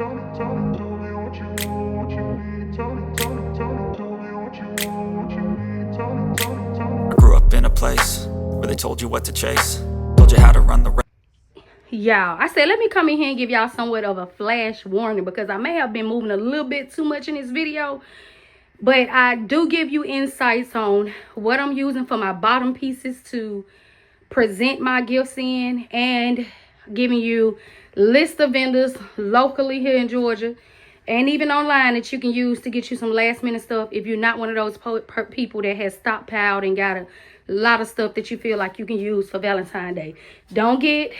I grew up in a place where they told you what to chase, told you how to run the Y'all, I said let me come in here and give y'all somewhat of a flash warning because I may have been moving a little bit too much in this video, but I do give you insights on what I'm using for my bottom pieces to present my gifts in, and giving you list of vendors locally here in Georgia and even online that you can use to get you some last minute stuff if you're not one of those people that has stockpiled and got a lot of stuff that you feel like you can use for Valentine's Day. Don't get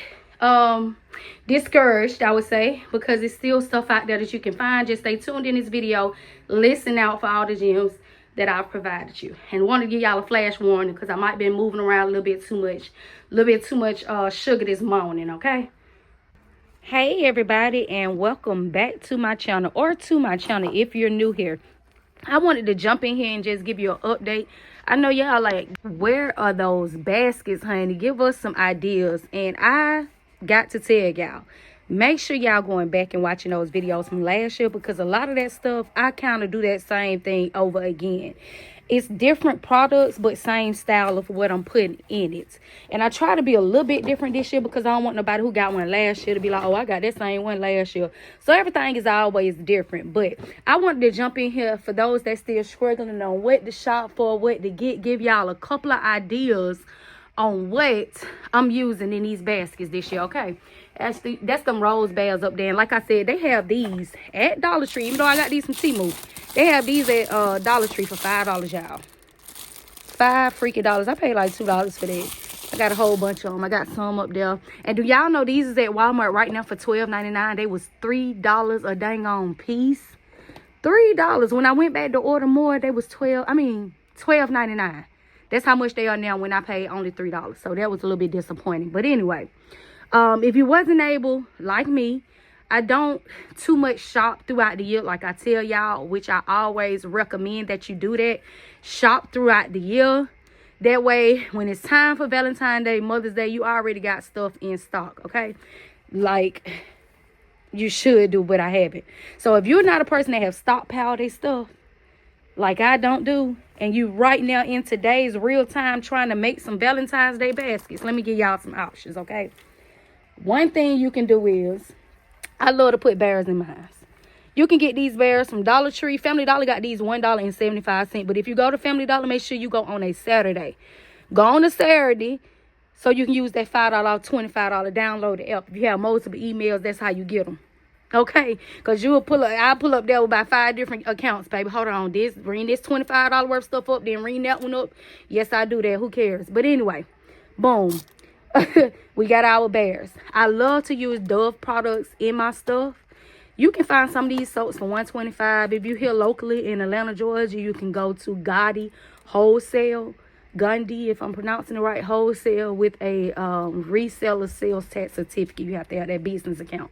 discouraged, I would say, because it's still stuff out there that you can find. Just stay tuned in this video, listen out for all the gems that I've provided you, and want to give y'all a flash warning because I might be moving around a little bit too much sugar this morning. Okay, hey everybody, and welcome back to my channel, or to my channel if you're new here. I wanted to jump in here and just give you an update. I know y'all like, where are those baskets, honey? Give us some ideas. And I got to tell y'all, make sure y'all going back and watching those videos from last year, because a lot of that stuff, I kind of do that same thing over again. It's different products, but same style of what I'm putting in it. And I try to be a little bit different this year because I don't want nobody who got one last year to be like, oh, I got that same one last year. So everything is always different. But I wanted to jump in here for those that still struggling on what to shop for, what to get, give y'all a couple of ideas on what I'm using in these baskets this year. Okay, actually, that's them rose bells up there. And like I said, they have these at Dollar Tree. Even though I got these from Temu, they have these at Dollar Tree for $5, y'all. $5 freaking dollars. I paid like $2 for that. I got a whole bunch of them. I got some up there. And do y'all know these is at Walmart right now for $12.99? They was $3 a dang on piece. $3. When I went back to order more, they was $12.99. That's how much they are now when I paid only $3. So that was a little bit disappointing. But anyway, if you wasn't able, like me, I don't too much shop throughout the year, like I tell y'all, which I always recommend that you do that. Shop throughout the year. That way, when it's time for Valentine's Day, Mother's Day, you already got stuff in stock, okay? Like you should do, but I haven't. So if you're not a person that have stockpiled their stuff, like I don't do, and you right now in today's real time trying to make some Valentine's Day baskets, let me give y'all some options, okay? One thing you can do is, I love to put bears in mine. You can get these bears from Dollar Tree. Family Dollar got these $1.75. But if you go to Family Dollar, make sure you go on a Saturday. Go on a Saturday so you can use that $5 off, $25. Download the app. If you have multiple emails, that's how you get them. Okay, because I'll pull up there with about 5 different accounts, baby. Hold on, bring this $25 worth of stuff up, then ring that one up. Yes, I do that. Who cares? But anyway, boom. We got our bears. I love to use Dove products in my stuff. You can find some of these soaps for $1.25. If you're here locally in Atlanta, Georgia, you can go to Gundy Wholesale. Gundy, if I'm pronouncing it right, wholesale with a reseller sales tax certificate. You have to have that business account.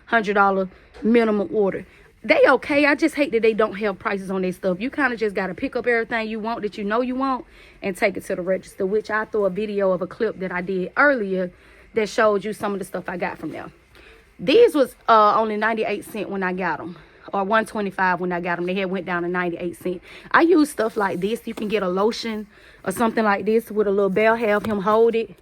$100 minimum order. They okay. I just hate that they don't have prices on their stuff. You kind of just got to pick up everything you want that you know you want and take it to the register, which I threw a video of a clip that I did earlier that showed you some of the stuff I got from them. These was only 98 cents when I got them, or 125 when I got them. They had went down to 98 cents. I use stuff like this. You can get a lotion or something like this with a little bell. Have him hold it.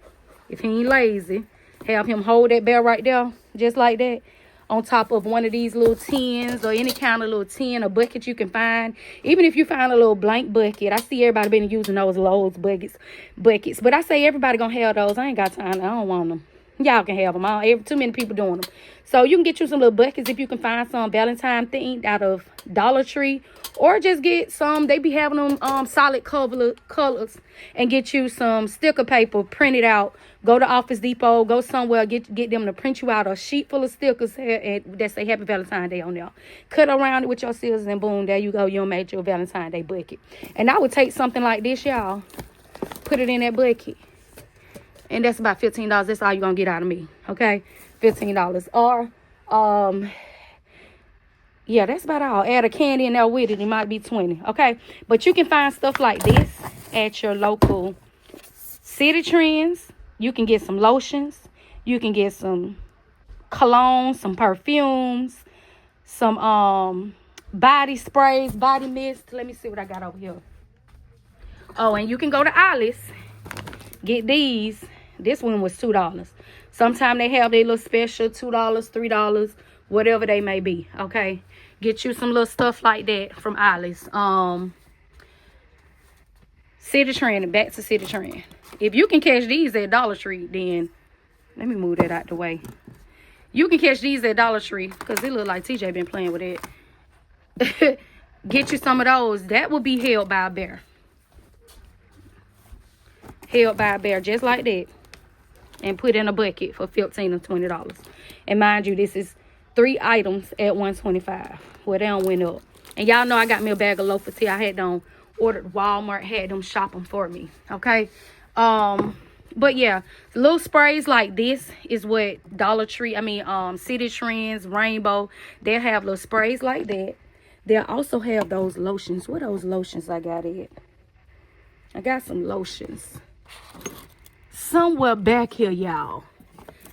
If he ain't lazy, have him hold that bell right there, just like that, on top of one of these little tins or any kind of little tin or bucket you can find. Even if you find a little blank bucket. I see everybody been using those Lowe's buckets. But I say everybody gonna have those. I ain't got time. I don't want them. Y'all can have them. Too many people doing them. So you can get you some little buckets if you can find some Valentine themed out of Dollar Tree. Or just get some. They be having them solid colors. And get you some sticker paper printed out. Go to Office Depot. Go somewhere. Get them to print you out a sheet full of stickers that say Happy Valentine's Day on there. Cut around it with your scissors and boom, there you go. You made your Valentine's Day bucket. And I would take something like this, y'all. Put it in that bucket. And that's about $15. That's all you're going to get out of me. Okay? $15. Or, yeah, that's about all. Add a candy in there with it. It might be $20. Okay? But you can find stuff like this at your local City Trends. You can get some lotions. You can get some cologne, some perfumes, some body sprays, body mist. Let me see what I got over here. Oh, and you can go to Alice, get these. This one was $2. Sometimes they have their little special $2, $3, whatever they may be. Okay, get you some little stuff like that from Alice. City Trend, back to City Trend. If you can catch these at Dollar Tree, then let me move that out the way. You can catch these at Dollar Tree because it look like TJ been playing with it. Get you some of those. That will be held by a bear. Held by a bear, just like that. And put in a bucket for $15 or $20. And mind you, this is 3 items at $125. Well, they done went up. And y'all know I got me a bag of loaf of tea. I had them ordered Walmart, had them shop them for me. Okay. But yeah, little sprays like this is what Dollar Tree, City Trends, Rainbow, they'll have little sprays like that. They'll also have those lotions. What are those lotions I got it? I got some lotions somewhere back here, y'all.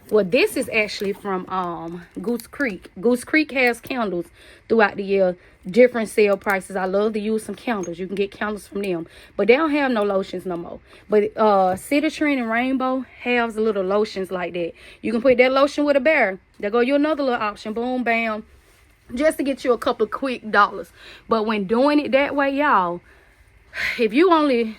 Well, this is actually from Goose Creek. Goose Creek has candles throughout the year, different sale prices. I love to use some candles. You can get candles from them, but they don't have no lotions no more. But City Trend and Rainbow has little lotions like that. You can put that lotion with a bear. There go you another little option. Boom, bam, just to get you a couple of quick dollars. But when doing it that way, y'all, if you only,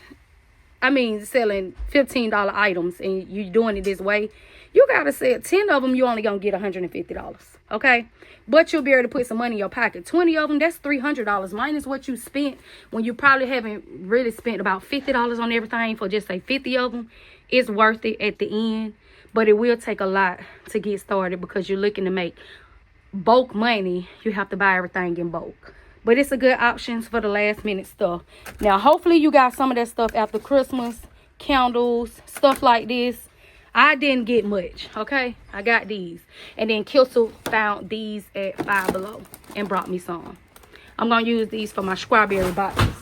selling $15 items and you doing it this way, you gotta sell 10 of them. You only gonna get $150, okay? But you'll be able to put some money in your pocket. 20 of them, that's $300 minus what you spent when you probably haven't really spent about $50 on everything. For just say 50 of them, it's worth it at the end. But it will take a lot to get started because you're looking to make bulk money. You have to buy everything in bulk. But it's a good option for the last minute stuff. Now, hopefully you got some of that stuff after Christmas, candles, stuff like this. I didn't get much, okay? I got these. And then Kilsel found these at Five Below and brought me some. I'm going to use these for my strawberry boxes.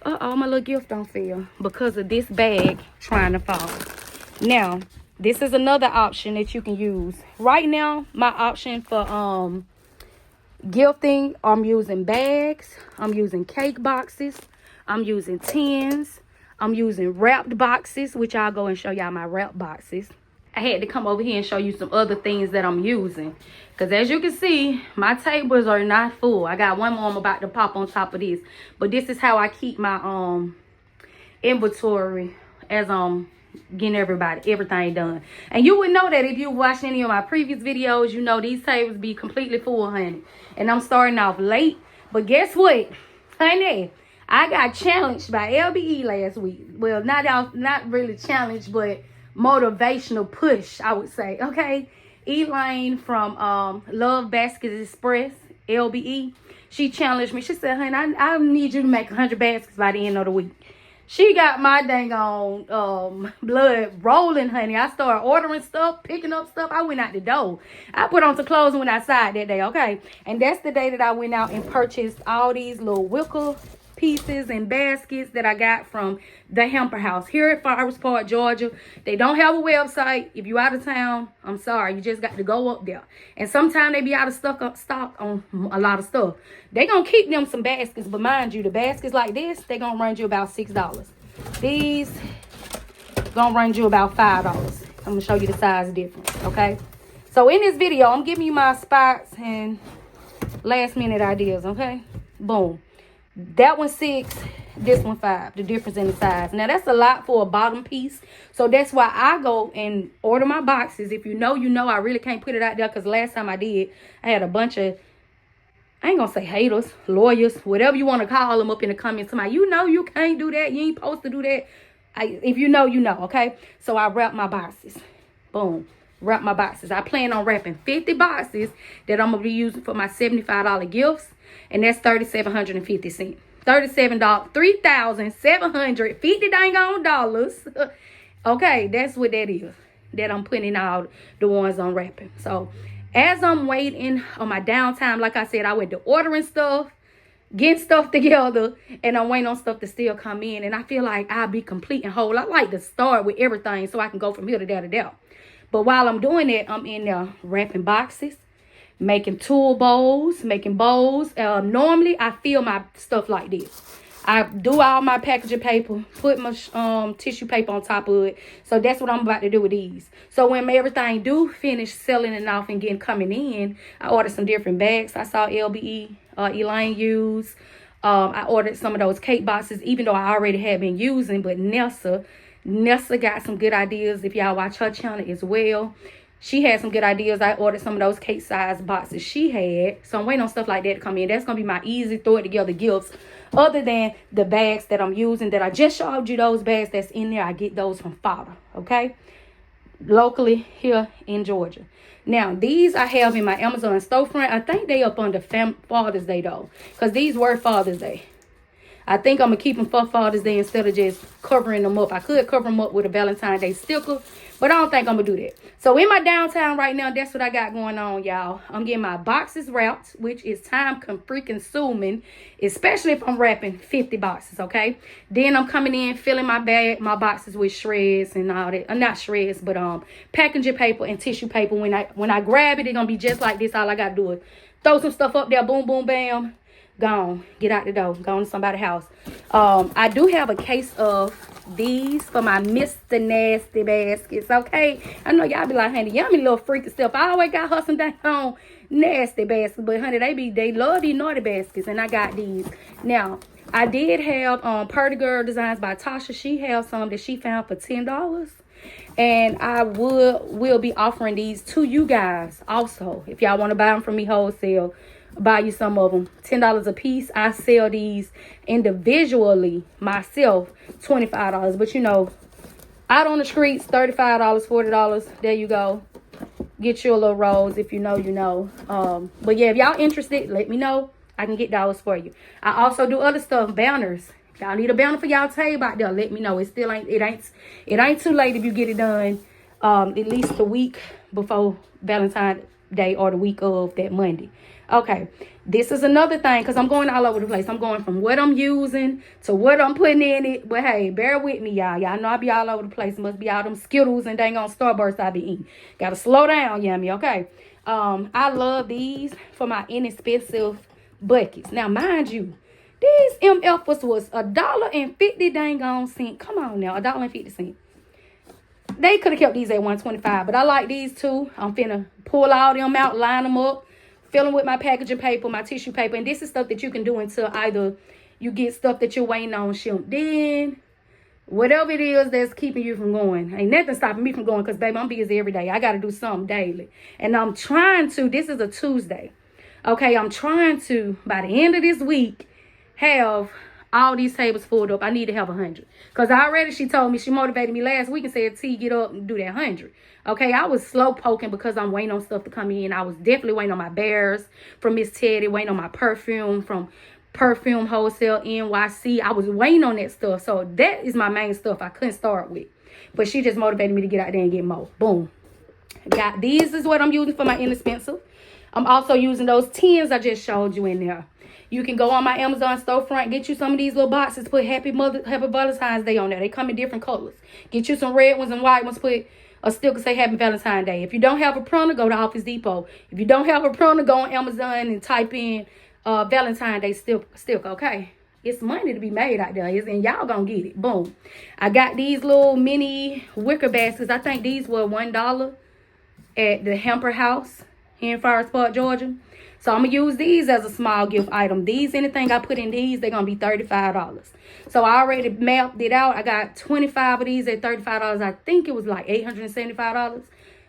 Uh-oh, my little gift don't fail because of this bag trying to fall. Now, this is another option that you can use. Right now, my option for gifting, I'm using bags. I'm using cake boxes. I'm using tins. I'm using wrapped boxes, which I'll go and show y'all my wrapped boxes. I had to come over here and show you some other things that I'm using. Because as you can see, my tables are not full. I got one more I'm about to pop on top of this. But this is how I keep my inventory as getting everything done. And you would know that if you watched any of my previous videos. You know these tables be completely full, honey. And I'm starting off late. But guess what, honey? I got challenged by LBE last week. Well, not really challenged, but motivational push, I would say. Okay, Elaine from Love Baskets Express, LBE, she challenged me. She said, honey, I need you to make 100 baskets by the end of the week. She got my dang on blood rolling, honey. I started ordering stuff, picking up stuff. I went out the door. I put on some clothes and went outside that day, okay? And that's the day that I went out and purchased all these little Wicker pieces and baskets that I got from the Hamper House here at Forest Park, Georgia. They don't have a website. If you out of town, I'm sorry, you just got to go up there. And sometimes they be out of stock on a lot of stuff. They gonna keep them some baskets, but mind you, the baskets like this, they gonna run you about $6. These gonna run you about $5. I'm gonna show you the size difference, okay? So in this video, I'm giving you my spots and last minute ideas, okay? Boom. That one 6, this one 5, the difference in the size. Now that's a lot for a bottom piece, so that's why I go and order my boxes. If you know, you know. I really can't put it out there because last time I did, I had a bunch of, I ain't gonna say haters, lawyers, whatever you want to call them, up in the comments. Somebody, you know you can't do that, you ain't supposed to do that. If you know, you know, okay? So I wrap my boxes. Boom. Wrap my boxes. I plan on wrapping 50 boxes that I'm gonna be using for my $75 gifts. And that's $3,750. $3,750 dang on dollars. Okay, that's what that is. That I'm putting out the ones I'm wrapping. So as I'm waiting on my downtime, like I said, I went to ordering stuff, getting stuff together, and I'm waiting on stuff to still come in. And I feel like I'll be complete and whole. I like to start with everything so I can go from here to there to there. But while I'm doing that, I'm in there wrapping boxes, making tool bowls, making bowls. Normally, I fill my stuff like this. I do all my packaging paper, put my tissue paper on top of it. So that's what I'm about to do with these. So when everything do finish selling it off and getting coming in, I ordered some different bags. I saw LBE, Elaine use. I ordered some of those cake boxes, even though I already had been using. But Nessa got some good ideas. If y'all watch her channel as well, she had some good ideas. I ordered some of those cake size boxes she had. So I'm waiting on stuff like that to come in. That's going to be my easy throw it together gifts. Other than the bags that I'm using, that I just showed you, those bags that's in there, I get those from Father, okay? Locally here in Georgia. Now, these I have in my Amazon storefront. I think they up under Father's Day, though, because these were Father's Day. I think I'm going to keep them for Father's Day instead of just covering them up. I could cover them up with a Valentine Day sticker, but I don't think I'm going to do that. So in my downtown right now, that's what I got going on, y'all. I'm getting my boxes wrapped, which is time freaking consuming, especially if I'm wrapping 50 boxes, okay? Then I'm coming in, filling my boxes with shreds and all that. Not shreds, but packaging paper and tissue paper. When I grab it, it's going to be just like this. All I got to do is throw some stuff up there, boom, boom, bam. Gone. Get out the door. Go to somebody's house. I do have a case of these for my Mr. Nasty baskets. Okay. I know y'all be like, honey, yummy little freaky stuff. I always got her some down nasty baskets. But honey, they love these naughty baskets. And I got these. Now, I did have Pretty Girl Designs by Tasha. She has some that she found for $10. And I will be offering these to you guys also. If y'all want to buy them from me wholesale, buy you some of them, $10 a piece. I sell these individually myself, $25. But you know, out on the streets, $35, $40. There you go. Get you a little rose. If you know, you know. But yeah, if y'all interested, let me know. I can get those for you. I also do other stuff, banners. If y'all need a banner for y'all table out there, let me know. It ain't too late if you get it done at least a week before Valentine's Day or the week of that Monday. Okay, this is another thing, because I'm going all over the place. I'm going from what I'm using to what I'm putting in it. But hey, bear with me, y'all. Y'all know I be all over the place. Must be all them Skittles and dang on Starburst I be eating. Gotta slow down, yummy, okay? I love these for my inexpensive buckets. Now, mind you, these MFs was $1.50 dang on cent. Come on now, $1.50. They could have kept these at $1.25, but I like these too. I'm finna pull all them out, line them up, fill them with my packaging paper, my tissue paper. And this is stuff that you can do until either you get stuff that you're waiting on shipped in, whatever it is that's keeping you from going. Ain't nothing stopping me from going, because, baby, I'm busy every day. I got to do something daily. And I'm trying to, this is a Tuesday. Okay, I'm trying to, by the end of this week, have all these tables filled up. I need to have 100. Because she told me, she motivated me last week and said, T, get up and do that 100. Okay, I was slow poking because I'm waiting on stuff to come in. I was definitely waiting on my bears from Miss Teddy, waiting on my perfume from Perfume Wholesale NYC. I was waiting on that stuff. So that is my main stuff I couldn't start with. But she just motivated me to get out there and get more. Boom. Got these is what I'm using for my inexpensive. I'm also using those tins I just showed you in there. You can go on my Amazon storefront, get you some of these little boxes, put Happy Valentine's Day on there. They come in different colors. Get you some red ones and white ones, put a sticker say Happy Valentine's Day. If you don't have a printer, go to Office Depot. If you don't have a printer, go on Amazon and type in Valentine's Day sticker, okay? It's money to be made out there, and y'all gonna get it. Boom. I got these little mini wicker baskets. I think these were $1 at the Hamper House here in Forest Park, Georgia. So I'm going to use these as a small gift item. These, anything I put in these, they're going to be $35. So I already mapped it out. I got 25 of these at $35. I think it was like $875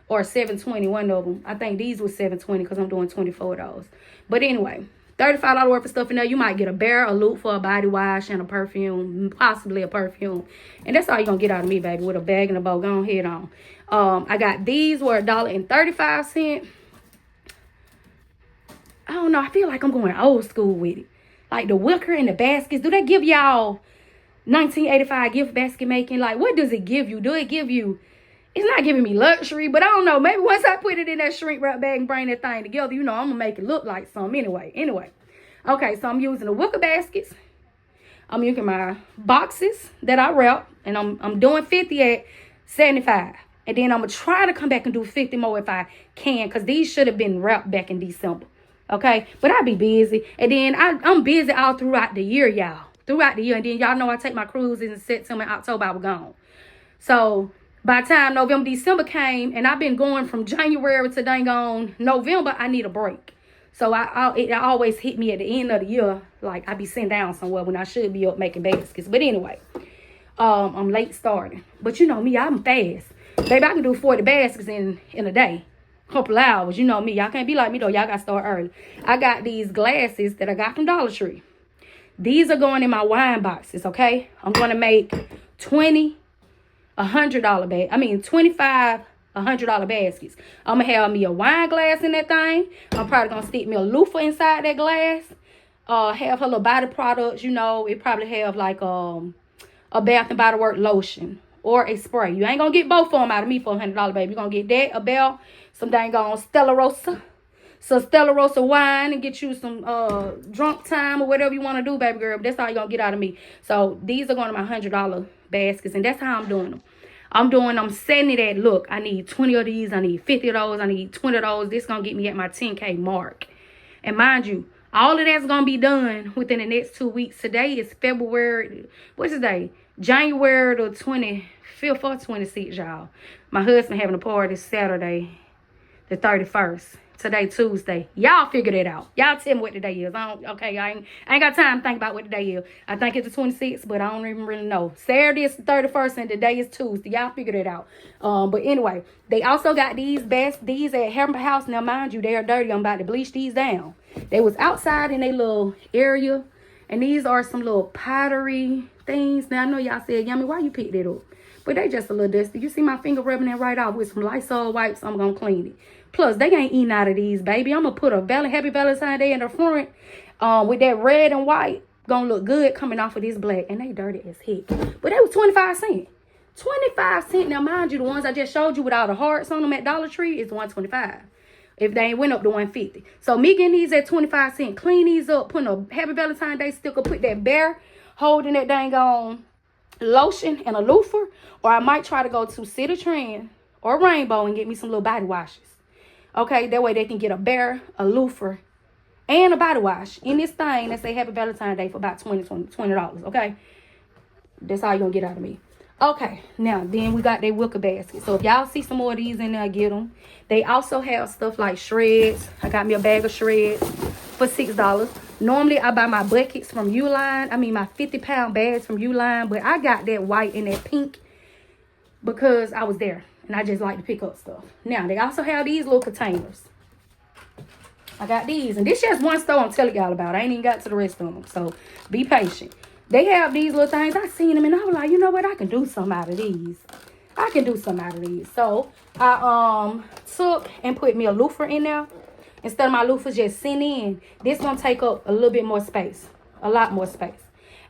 or $720, one of them. I think these was $720 because I'm doing 24 of those. But anyway, $35 worth of stuff in there. You might get a bear, a loop for a body wash, and a perfume, possibly a perfume. And that's all you're going to get out of me, baby, with a bag and a bow. Go ahead on. I got these were $1.35. I don't know. I feel like I'm going old school with it. Like the wicker and the baskets. Do they give y'all 1985 gift basket making? Like, what does it give you? Do it give you... It's not giving me luxury, but I don't know. Maybe once I put it in that shrink wrap bag and bring that thing together, you know, I'm going to make it look like something anyway. Okay, so I'm using the wicker baskets. I'm using my boxes that I wrap. And I'm doing 50 at 75. And then I'm going to try to come back and do 50 more if I can. Because these should have been wrapped back in December. Okay? But I be busy. And then I'm busy all throughout the year, y'all. Throughout the year. And then y'all know I take my cruises in September and October. I was gone. So by the time November, December came. And I've been going from January to dang on November. I need a break. So it always hit me at the end of the year. Like I be sitting down somewhere when I should be up making baskets. But anyway. I'm late starting. But you know me, I'm fast. Baby, I can do 40 baskets in a day. Couple hours. You know me. Y'all can't be like me, though. Y'all got to start early. I got these glasses that I got from Dollar Tree. These are going in my wine boxes, okay? I'm going to make 20 $100 bag. I mean, 25 $100 baskets. I'm going to have me a wine glass in that thing. I'm probably going to stick me a loofah inside that glass. Have her little body products, you know. It probably have like a Bath and Body Works lotion. Or a spray. You ain't gonna get both of them out of me for $100, baby. You're gonna get that, a bell, some dang on Stella Rosa. Some Stella Rosa wine and get you some drunk time or whatever you want to do, baby girl. But that's all you're gonna get out of me. So these are going to my $100 baskets. And that's how I'm doing them. I'm setting it at, look, I need 20 of these. I need 50 of those. I need 20 of those. This gonna get me at my 10K mark. And mind you, all of that's gonna be done within the next 2 weeks. Today is February. What's today? January the 25th or 26th, y'all. My husband having a party Saturday, the 31st. Today, Tuesday. Y'all figure that out. Y'all tell me what the day is. I ain't got time to think about what the day is. I think it's the 26th, but I don't even really know. Saturday is the 31st, and today is Tuesday. Y'all figure that out. But anyway, they also got these at Hammer House. Now, mind you, they are dirty. I'm about to bleach these down. They was outside in a little area, and these are some little pottery things. Now, I know y'all said, Yummy, why you picked that up? But they just a little dusty. You see my finger rubbing that right off with some Lysol wipes. I'm going to clean it. Plus, they ain't eating out of these, baby. I'm going to put a Happy Valentine Day in the front with that red and white. Going to look good coming off of this black. And they dirty as heck. But they was 25 cents. 25 cents. Now, mind you, the ones I just showed you with all the hearts on them at Dollar Tree is $125. If they ain't went up to $150. So, me getting these at 25 cents. Clean these up. Putting a Happy Valentine Day sticker. Put that bear holding that dang on lotion and a loofah. Or I might try to go to City Trend or Rainbow and get me some little body washes. Okay, that way they can get a bear, a loofah, and a body wash in this thing that say Happy Valentine's Day for about $20, okay? That's all you're going to get out of me. Okay, now, then we got their Wicker basket. So if y'all see some more of these in there, get them. They also have stuff like shreds. I got me a bag of shreds for $6. Normally, I buy my buckets from Uline. I mean, my 50-pound bags from Uline. But I got that white and that pink because I was there. And I just like to pick up stuff. Now, they also have these little containers. I got these. And this just one store I'm telling y'all about. I ain't even got to the rest of them. So, be patient. They have these little things. I seen them and I was like, you know what? I can do something out of these. I can do something out of these. So, I took and put me a loofah in there. Instead of my loofah just sitting in. This going to take up a little bit more space. A lot more space.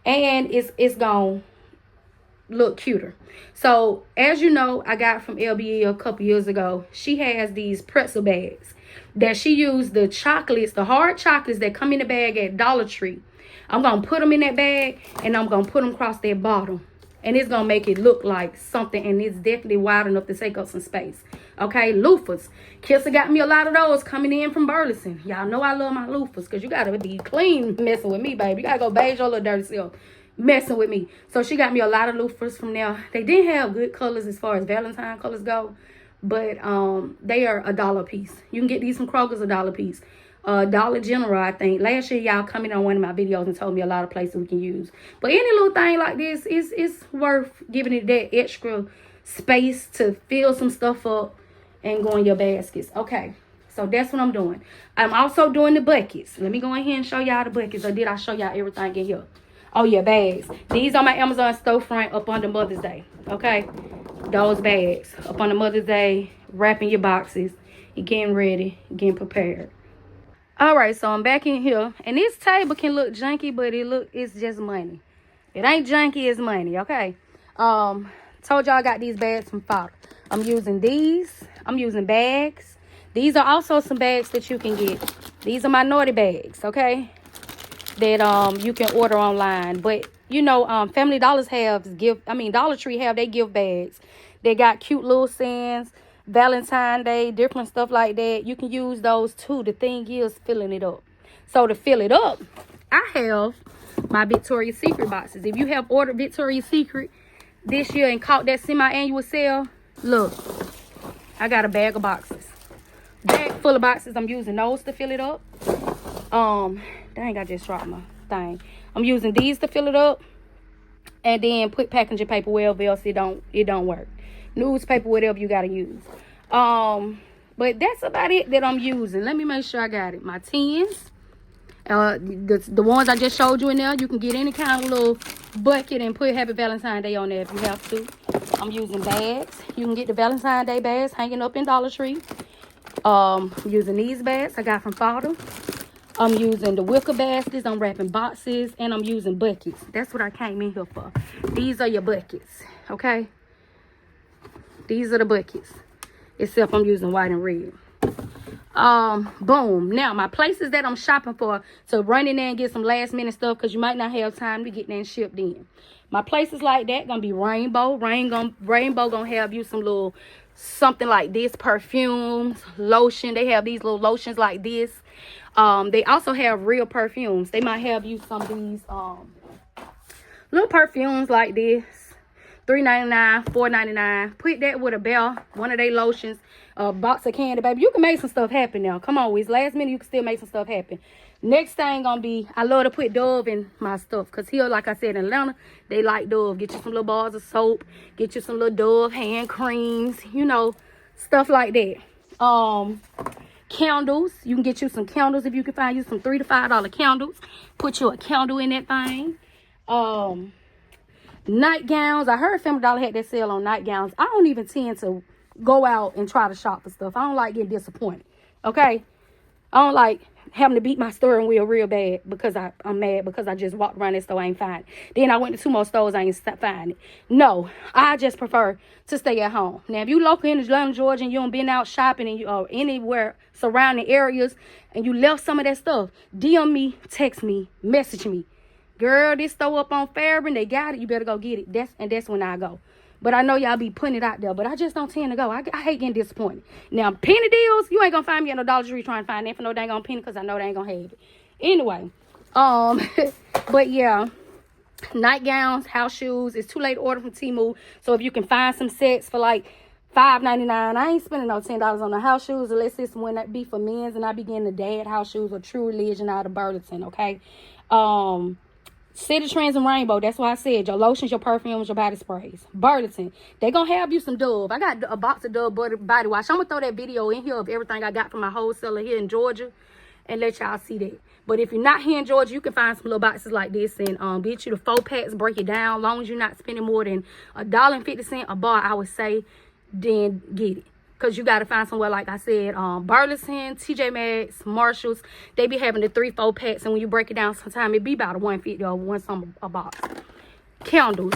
And it's going to look cuter. So as you know, I got from LBE a couple years ago. She has these pretzel bags that she used the chocolates, the hard chocolates that come in the bag at Dollar Tree. I'm gonna put them in that bag and I'm gonna put them across that bottom, and it's gonna make it look like something, and it's definitely wide enough to take up some space. Okay, loofahs. Kissa got me a lot of those coming in from Burleson. Y'all know I love my loofahs because you gotta be clean messing with me, baby. You gotta go bathe your little dirty self messing with me. So she got me a lot of loofahs from there. They didn't have good colors as far as Valentine colors go, but they are $1 a piece. You can get these from Kroger's $1 a piece. Dollar General, I think. Last year, y'all come in on one of my videos and told me a lot of places we can use. But any little thing like this is worth giving it that extra space to fill some stuff up and go in your baskets. Okay, so that's what I'm doing. I'm also doing the buckets. Let me go in here and show y'all the buckets. Or did I show y'all everything in here? Oh, yeah, bags. These are my Amazon storefront up on the Mother's Day. Okay? Those bags. Up on the Mother's Day, wrapping your boxes. You're getting ready, getting prepared. Alright, so I'm back in here. And this table can look junky, but it's just money. It ain't junky, it's money, okay? Told y'all I got these bags from Fodder. I'm using these. I'm using bags. These are also some bags that you can get. These are my naughty bags, okay? That you can order online. But you know, Family Dollars Dollar Tree have they gift bags They got cute little sayings, Valentine Day, different stuff like that. You can use those too. The thing is filling it up. So to fill it up, I have my Victoria's Secret boxes. If you have ordered Victoria's Secret this year and caught that semi-annual sale, look, I got a bag of boxes. Bag full of boxes. I'm using those to fill it up. Dang, I just dropped my thing. I'm using these to fill it up. And then put packaging paper wherever else it don't work. Newspaper, whatever you gotta use. But that's about it that I'm using. Let me make sure I got it. My tins. The ones I just showed you in there, you can get any kind of little bucket and put Happy Valentine's Day on there if you have to. I'm using bags. You can get the Valentine's Day bags hanging up in Dollar Tree. I'm using these bags I got from Father. I'm using the Wicker baskets. I'm wrapping boxes. And I'm using buckets. That's what I came in here for. These are your buckets. Okay? These are the buckets. Except I'm using white and red. Boom. Now, my places that I'm shopping for to run in there and get some last minute stuff because you might not have time to get there and shipped in. My places like that gonna be Rainbow. Rainbow gonna have you some little something like this, perfumes, lotion. They have these little lotions like this. They also have real perfumes. They might have you some of these little perfumes like this. $3.99, $4.99. Put that with a bell, one of their lotions, a box of candy, baby. You can make some stuff happen now. Come on, it's last minute. You can still make some stuff happen. Next thing gonna be, I love to put Dove in my stuff because here, like I said, in Atlanta, they like Dove. Get you some little bars of soap. Get you some little Dove hand creams. You know, stuff like that. Candles. You can get you some candles if you can find you some $3 to $5 candles. Put you a candle in that thing. Nightgowns. I heard Family Dollar had that sale on nightgowns. I don't even tend to go out and try to shop for stuff. I don't like getting disappointed. Okay? I don't like having to beat my steering wheel real bad because I'm mad because I just walked around that store, I ain't find it. Then I went to 2 more stores, I ain't find it. No, I just prefer to stay at home. Now, if you local in Atlanta, Georgia, and you don't been out shopping and you or anywhere surrounding areas and you left some of that stuff, DM me, text me, message me. Girl, this store up on Fairburn, they got it. You better go get it. That's when I go. But I know y'all be putting it out there. But I just don't tend to go. I hate getting disappointed. Now, penny deals, you ain't going to find me at no Dollar Tree trying to find that for no dang on penny because I know they ain't going to have it. Anyway. But yeah. Nightgowns, house shoes. It's too late to order from Temu. So if you can find some sets for like $5.99, I ain't spending no $10 on the house shoes unless it's when that be for men's and I be getting the dad house shoes or True Religion out of Burlington, okay? City Trends and Rainbow. That's why I said your lotions, your perfumes, your body sprays. Burlington. They gonna have you some Dove. I got a box of Dove body wash. I'm gonna throw that video in here of everything I got from my wholesaler here in Georgia and let y'all see that. But if you're not here in Georgia, you can find some little boxes like this and get you the 4 packs, break it down. As long as you're not spending more than $1.50 a bar, I would say, then get it. Because you got to find somewhere, like I said, Burlington, TJ Maxx, Marshalls. They be having the 3-4 packs. And when you break it down, sometimes it be about a $1.50 or $1 a box. Candles.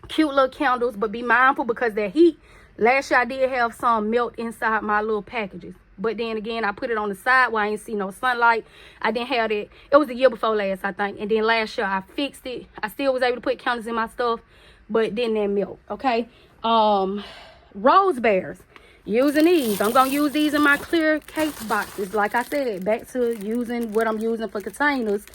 Cute little candles. But be mindful because that heat. Last year I did have some melt inside my little packages. But then again, I put it on the side where I ain't see no sunlight. I didn't have it. It was the year before last, I think. And then last year I fixed it. I still was able to put candles in my stuff. But then that melt. Okay. Rose bears. Using these. I'm going to use these in my clear cake boxes. Like I said, back to using what I'm using for containers.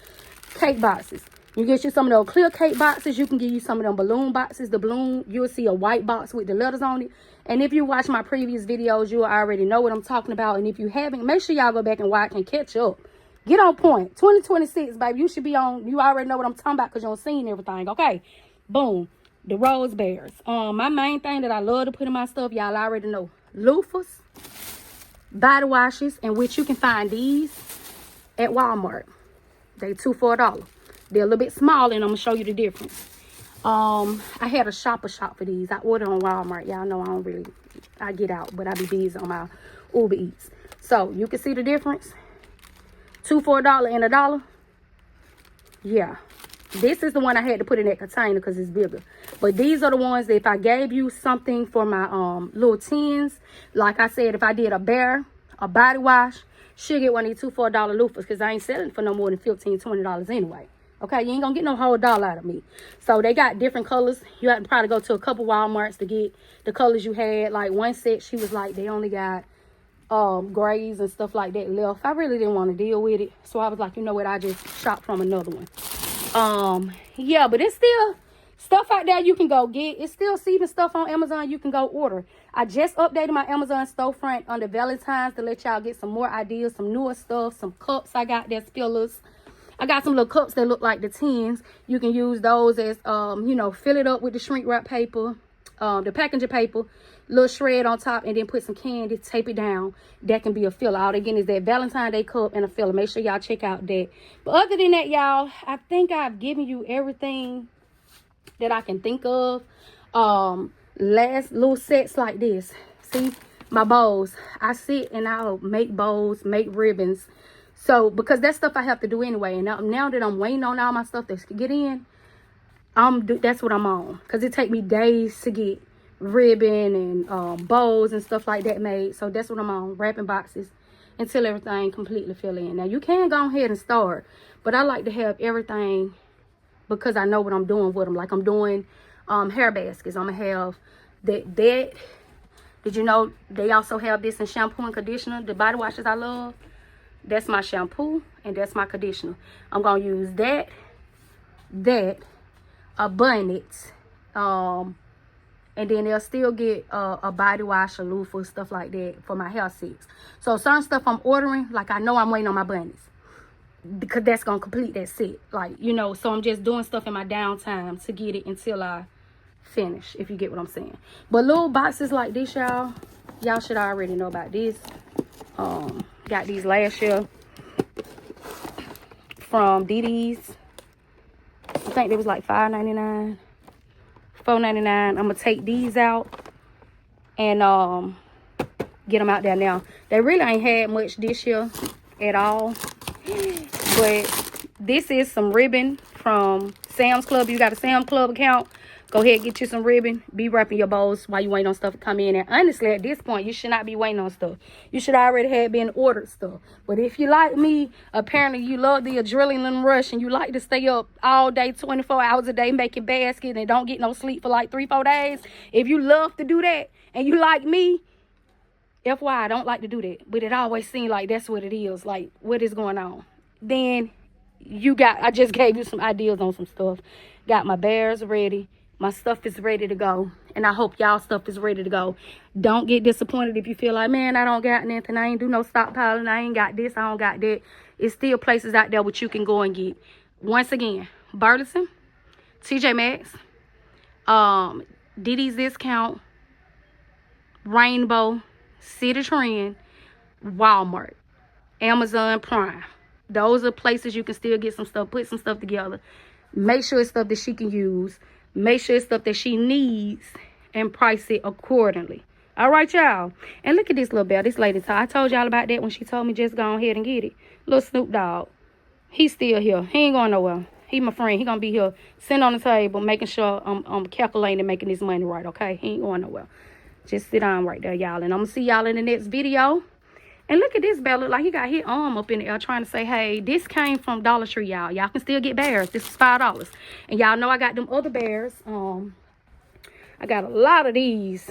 Cake boxes. You get you some of those clear cake boxes. You can get you some of them balloon boxes. The balloon, you'll see a white box with the letters on it. And if you watch my previous videos, you'll already know what I'm talking about. And if you haven't, make sure y'all go back and watch and catch up. Get on point. 2026, baby. You should be on. You already know what I'm talking about because you're seeing everything. Okay. Boom. The rose bears. My main thing that I love to put in my stuff, y'all already know. Loofahs, body washes, in which you can find these at Walmart. They $2 for $1. They're a little bit smaller, and I'm gonna show you the difference. I had a shopper shop for these. I ordered on Walmart. Y'all know I get out, but I be busy on my Uber Eats. So you can see the difference. $2 for $1 and $1. Yeah. This is the one I had to put in that container because it's bigger. But these are the ones that if I gave you something for my little tins, like I said, if I did a bear, a body wash, she'll get one of these $2 for $1 loofahs because I ain't selling for no more than $15, $20 anyway. Okay, you ain't gonna get no whole dollar out of me. So they got different colors. You have to probably go to a couple Walmarts to get the colors you had. Like one set, she was like, they only got grays and stuff like that left. I really didn't want to deal with it. So I was like, you know what, I just shop from another one. Yeah, but it's still stuff out there you can go get. It's still even stuff on Amazon you can go order. I just updated my Amazon storefront under Valentine's to let y'all get some more ideas, some newer stuff, some cups I got that's fillers. I got some little cups that look like the tins. You can use those as, you know, fill it up with the shrink wrap paper, the packaging paper, little shred on top, and then put some candy, tape it down. That can be a filler. All again is that Valentine Day cup and a filler. Make sure y'all check out that. But other than that, y'all, I think I've given you everything that I can think of. Last little sets like this. See, my bows. I sit and I'll make bows, make ribbons. So, because that's stuff I have to do anyway. And now that I'm waiting on all my stuff to get in, that's what I'm on. Because it take me days to get ribbon and bows and stuff like that made. So, that's what I'm on. Wrapping boxes until everything completely fill in. Now, you can go ahead and start. But I like to have everything because I know what I'm doing with them. Like, I'm doing hair baskets. I'm going to have that. Did you know they also have this in shampoo and conditioner? The body washes I love. That's my shampoo and that's my conditioner. I'm going to use that, a bonnet, and then they'll still get a body wash, a loofah, stuff like that for my hair sets. So certain stuff I'm ordering, like I know I'm waiting on my bonnets because that's going to complete that set. Like, you know, so I'm just doing stuff in my downtime to get it until I finish, if you get what I'm saying. But little boxes like this, y'all should already know about this. Got these last year from vdays. I think they was like $5.99, $4.99. I'm gonna take these out and get them out there now. They really ain't had much this year at all, but this is some ribbon from Sam's Club. You got a Sam's Club account, go ahead, get you some ribbon. Be wrapping your bows while you waiting on stuff to come in. And honestly, at this point, you should not be waiting on stuff. You should already have been ordered stuff. But if you like me, apparently you love the adrenaline rush and you like to stay up all day, 24 hours a day, making baskets and don't get no sleep for like 3-4 days. If you love to do that and you like me, FYI, I don't like to do that. But it always seems like that's what it is. Like, what is going on? Then I just gave you some ideas on some stuff. Got my bears ready. My stuff is ready to go. And I hope y'all stuff is ready to go. Don't get disappointed if you feel like, man, I don't got nothing. I ain't do no stockpiling. I ain't got this. I don't got that. It's still places out there which you can go and get. Once again, Burleson, TJ Maxx, Diddy's Discount, Rainbow, City Trend, Walmart, Amazon Prime. Those are places you can still get some stuff. Put some stuff together. Make sure it's stuff that she can use. Make sure it's stuff that she needs and price it accordingly. All right, y'all. And look at this little bell. This lady, I told y'all about that when she told me just go ahead and get it. Little Snoop Dogg. He's still here. He ain't going nowhere. He my friend. He going to be here sitting on the table making sure I'm calculating and making this money right, okay? He ain't going nowhere. Just sit down right there, y'all. And I'm going to see y'all in the next video. And look at this bear. Look like he got his arm up in the air trying to say, hey, this came from Dollar Tree, y'all. Y'all can still get bears. This is $5. And y'all know I got them other bears. I got a lot of these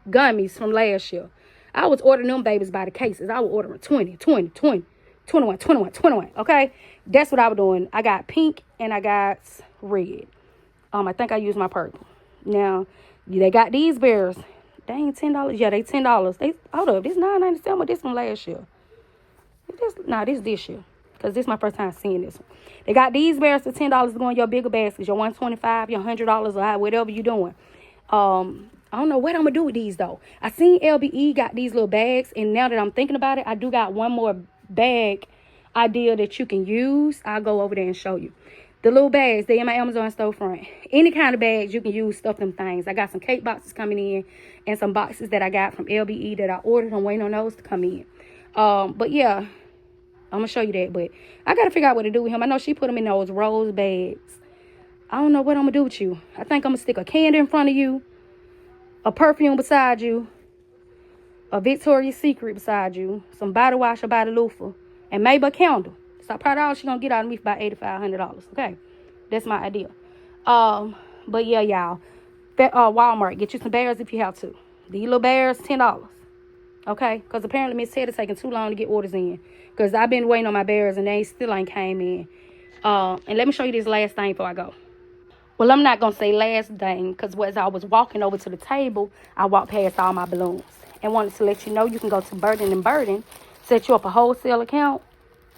gummies from last year. I was ordering them babies by the cases. I was ordering 20, 20, 20, 21, 21, 21. Okay? That's what I was doing. I got pink and I got red. I think I used my purple. Now, they got these bears. They ain't $10. Yeah, they $10. Hold up, this $9.97, but this from last year. This year. Because this is my first time seeing this one. They got these bears for $10 to go in your bigger baskets. Your $125, your $100, or whatever you're doing. I don't know what I'm going to do with these, though. I seen LBE got these little bags. And now that I'm thinking about it, I do got one more bag idea that you can use. I'll go over there and show you. The little bags, they in my Amazon storefront. Any kind of bags you can use, stuff them things. I got some cake boxes coming in and some boxes that I got from LBE that I ordered. I'm waiting on those to come in. But yeah, I'm going to show you that. But I got to figure out what to do with him. I know she put him in those rose bags. I don't know what I'm going to do with you. I think I'm going to stick a candy in front of you, a perfume beside you, a Victoria's Secret beside you, some body wash or body loofah, and maybe a candle. So probably all she gonna get out of me for about $8,500. Okay, that's my idea. But yeah, y'all, Walmart, get you some bears if you have to. These little bears, $10. Okay, because apparently Miss Ted is taking too long to get orders in. Because I've been waiting on my bears and they still ain't came in. And let me show you this last thing before I go. Well, I'm not going to say last thing, because as I was walking over to the table, I walked past all my balloons. And wanted to let you know you can go to Burden & Burden, set you up a wholesale account.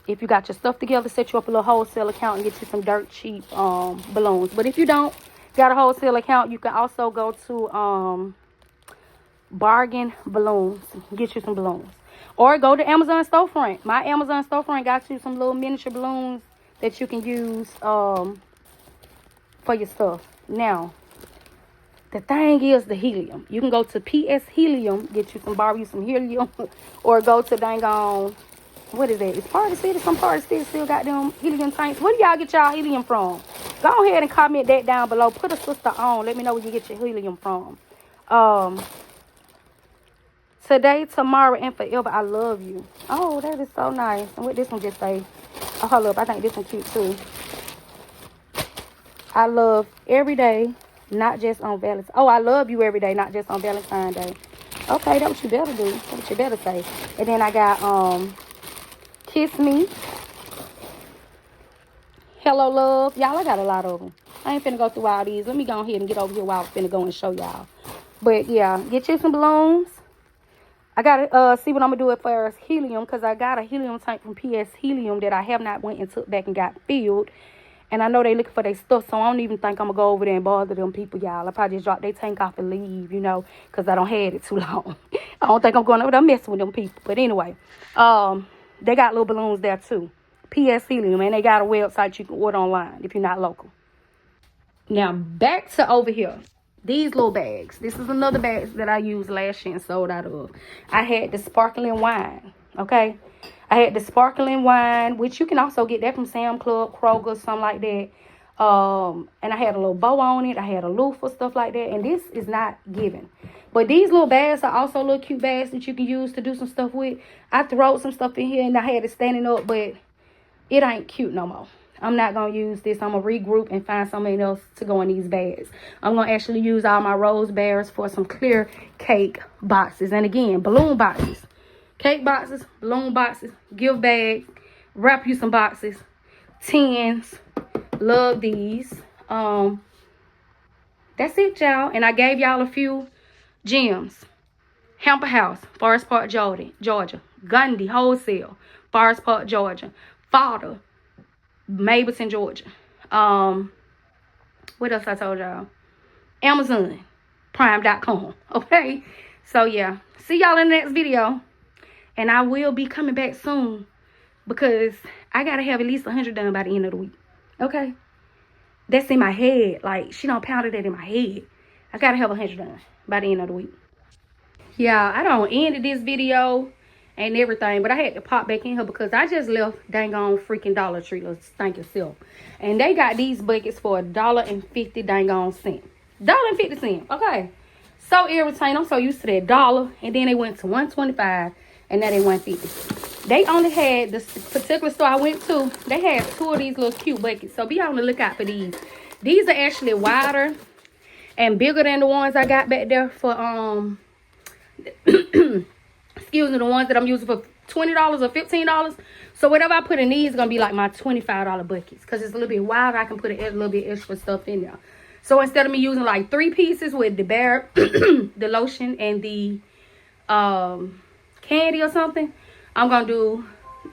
If you got your stuff together, set you up a little wholesale account and get you some dirt cheap balloons. But if you don't got a wholesale account, you can also go to Bargain Balloons, get you some balloons. Or go to Amazon Storefront. My Amazon Storefront got you some little miniature balloons that you can use for your stuff. Now, the thing is the helium. You can go to PS Helium, get you some, borrow you some helium, or go to dang on, what is that? It's Party City. Some Party City still got them helium tanks. Where do y'all get y'all helium from? Go ahead and comment that down below. Put a sister on. Let me know where you get your helium from. Today, tomorrow, and forever, I love you. Oh, that is so nice. And what this one just say? Oh, hold up. I think this one cute too. I love every day, not just on Valentine. Oh, I love you every day, not just on Valentine's Day. Okay, that's what you better do. That's what you better say. And then I got Kiss Me. Hello, love. Y'all, I got a lot of them. I ain't finna go through all these. Let me go ahead and get over here while I'm finna go and show y'all. But yeah, get you some balloons. I gotta see what I'm gonna do as far as helium, because I got a helium tank from PS Helium that I have not went and took back and got filled. And I know they looking for their stuff, so I don't even think I'm gonna go over there and bother them people, y'all. I probably just drop their tank off and leave, you know, because I don't had it too long. I don't think I'm going over there messing with them people. But anyway, they got little balloons there too. PS Helium, and they got a website you can order online if you're not local. Now back to over here. These little bags. This is another bag that I used last year and sold out of. I had the sparkling wine. Okay. I had the sparkling wine, which you can also get that from Sam Club, Kroger, something like that. And I had a little bow on it. I had a loofah, stuff like that. And this is not given. But these little bags are also little cute bags that you can use to do some stuff with. I throw some stuff in here and I had it standing up, but it ain't cute no more. I'm not going to use this. I'm going to regroup and find something else to go in these bags. I'm going to actually use all my rose bears for some clear cake boxes. And again, balloon boxes. Cake boxes, balloon boxes, gift bags, wrap you some boxes, tins. Love these. That's it, y'all. And I gave y'all a few gems. Hamper House, Forest Park, Georgia. Gundy Wholesale, Forest Park, Georgia. Fodder, Mableton, Georgia. What else I told y'all? Amazon, Prime.com. Okay. So yeah. See y'all in the next video. And I will be coming back soon, because I gotta have at least 100 done by the end of the week. Okay. That's in my head. Like, she don't pounded that in my head. I gotta have 100 done by the end of the week. Yeah, I don't end this video and everything, but I had to pop back in here because I just left dang on freaking Dollar Tree, let's thank yourself. And they got these buckets for $1.50 dang on cent. $1.50, okay. So irritating. I'm so used to that dollar. And then they went to $1.25 and now they $1.50. They only had this particular store I went to, they had 2 of these little cute buckets. So be on the lookout for these. These are actually wider and bigger than the ones I got back there for excuse me, the ones that I'm using for $20 or $15. So whatever I put in these is gonna be like my $25 buckets, because it's a little bit wider. I can put a little bit extra stuff in there. So instead of me using like 3 pieces with the bear, the lotion and the candy or something, I'm gonna do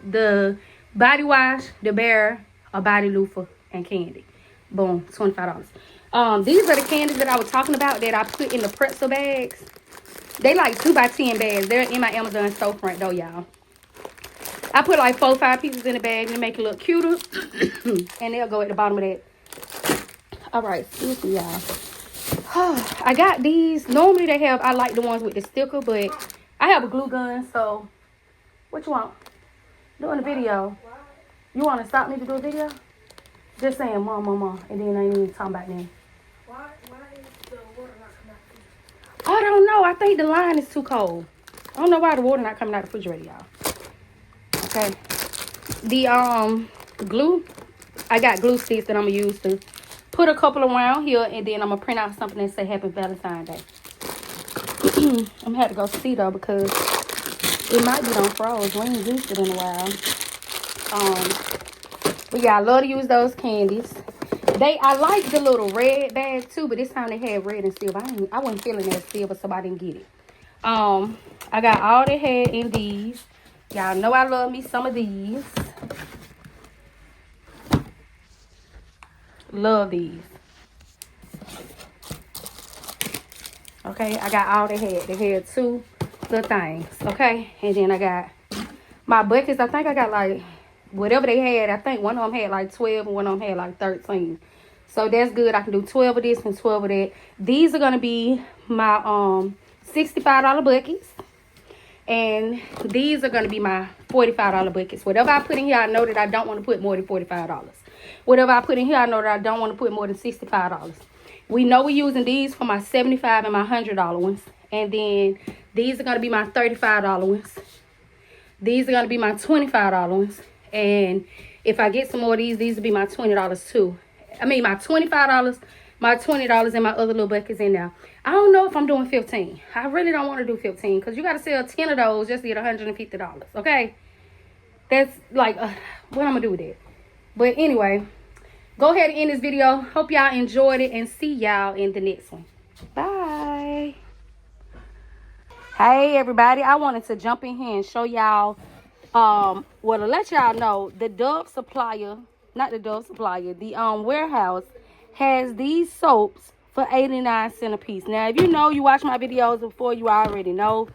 the body wash, the bear, a body loofah, and candy. Boom, $25. These are the candies that I was talking about that I put in the pretzel bags. They like 2x10 bags. They're in my Amazon storefront though, y'all. I put like 4 or 5 pieces in the bag to make it look cuter. And they'll go at the bottom of that. Alright, excuse me, y'all. I got these. Normally they have, I like the ones with the sticker, but I have a glue gun, so what you want? Doing a video. You want to stop me to do a video? Just saying mom, and then I ain't even talking about them. Why is the water not coming out? I don't know. I think the line is too cold. I don't know why the water not coming out of the refrigerator, y'all. Okay. The glue, I got glue sticks that I'm gonna use to put a couple around here, and then I'm gonna print out something that say Happy Valentine's Day. I'm gonna have to go see though, because it might be on froze. We ain't used it in a while. But yeah, I love to use those candies. I like the little red bag too, but this time they had red and silver. I wasn't feeling that silver, so I didn't get it. I got all they had in these. Y'all know I love me some of these. Love these. Okay, I got all they had. They had 2 little things. Okay, and then I got my buckets. I think I got like whatever they had. I think one of them had like 12 and one of them had like 13. So that's good. I can do 12 of this and 12 of that. These are gonna be my $65 buckets. And these are going to be my $45 buckets. Whatever I put in here, I know that I don't want to put more than $45. Whatever I put in here, I know that I don't want to put more than $65. We know we're using these for my $75 and my $100 ones. And then these are going to be my $35 ones. These are going to be my $25 ones. And if I get some more of these will be my $20 too. I mean, my $25, my $20, and my other little buckets in there. I don't know if I'm doing 15. I really don't want to do 15 because you got to sell 10 of those just to get $150. Okay? That's like, what I'm going to do with it. But anyway, go ahead and end this video. Hope y'all enjoyed it and see y'all in the next one. Bye. Hey, everybody. I wanted to jump in here and show y'all, well, to let y'all know, the Dove supplier, not the Dove supplier, the warehouse has these soaps for 89 cents a piece. Now, if you know, you watch my videos before, you already know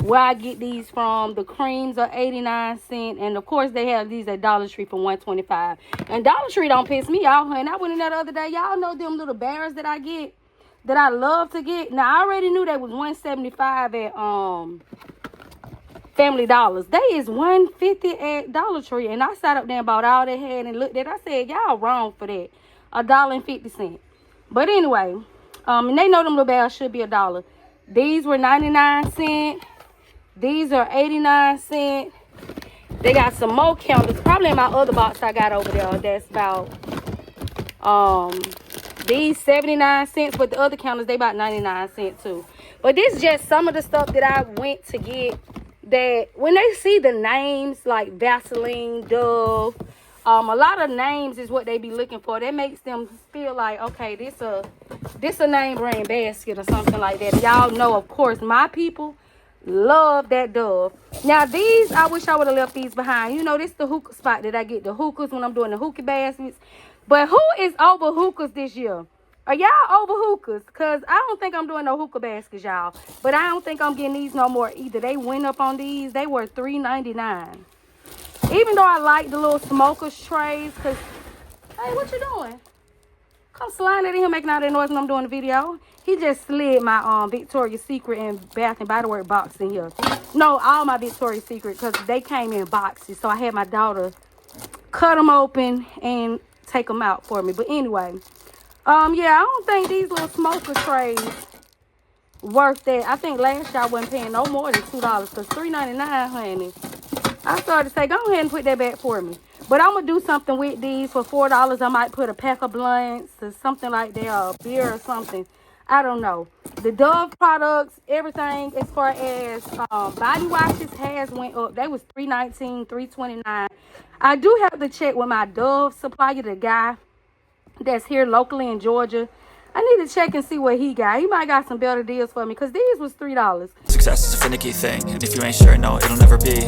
where I get these from. The creams are 89 cents, and of course they have these at Dollar Tree for 125. And Dollar Tree don't piss me off, and I went in there the other day. Y'all know them little bears that I get, that I love to get. Now, I already knew they was 175 at Family Dollars. They is 150 at Dollar Tree, and I sat up there and bought all they had and looked at it. I said, y'all wrong for that. $1.50. But anyway, and they know them little bears should be $1. These were 99 cents. These are 89 cents. They got some more counters. Probably in my other box I got over there. That's about these 79 cents. But the other counters, they about 99 cents too. But this is just some of the stuff that I went to get, that when they see the names like Vaseline, Dove, a lot of names is what they be looking for. That makes them feel like, okay, this a name brand basket or something like that. Y'all know, of course, my people love that Dove. Now, these, I wish I would have left these behind. You know, this the hookah spot that I get the hookahs when I'm doing the hookah baskets. But who is over hookahs this year? Are y'all over hookahs? Because I don't think I'm doing no hookah baskets, y'all. But I don't think I'm getting these no more either. They went up on these. They were $3.99. Even though I like the little smokers trays, because, hey, what you doing? Come sliding at him making all that noise when I'm doing the video. He just slid my Victoria's Secret and Bath and Body Works box in here. No, all my Victoria's Secret, because they came in boxes. So I had my daughter cut them open and take them out for me. But anyway, yeah, I don't think these little smoker trays worth that. I think last year I wasn't paying no more than $2, because $3.99, honey. I started to say, go ahead and put that back for me. But I'm going to do something with these for $4. I might put a pack of blunts or something like that, or a beer or something. I don't know. The Dove products, everything as far as body washes has went up. They was $3.19, $3.29. I do have to check with my Dove supplier, the guy that's here locally in Georgia. I need to check and see what he got. He might got some better deals for me, because these was $3. Success is a finicky thing, and if you ain't sure, no, it'll never be.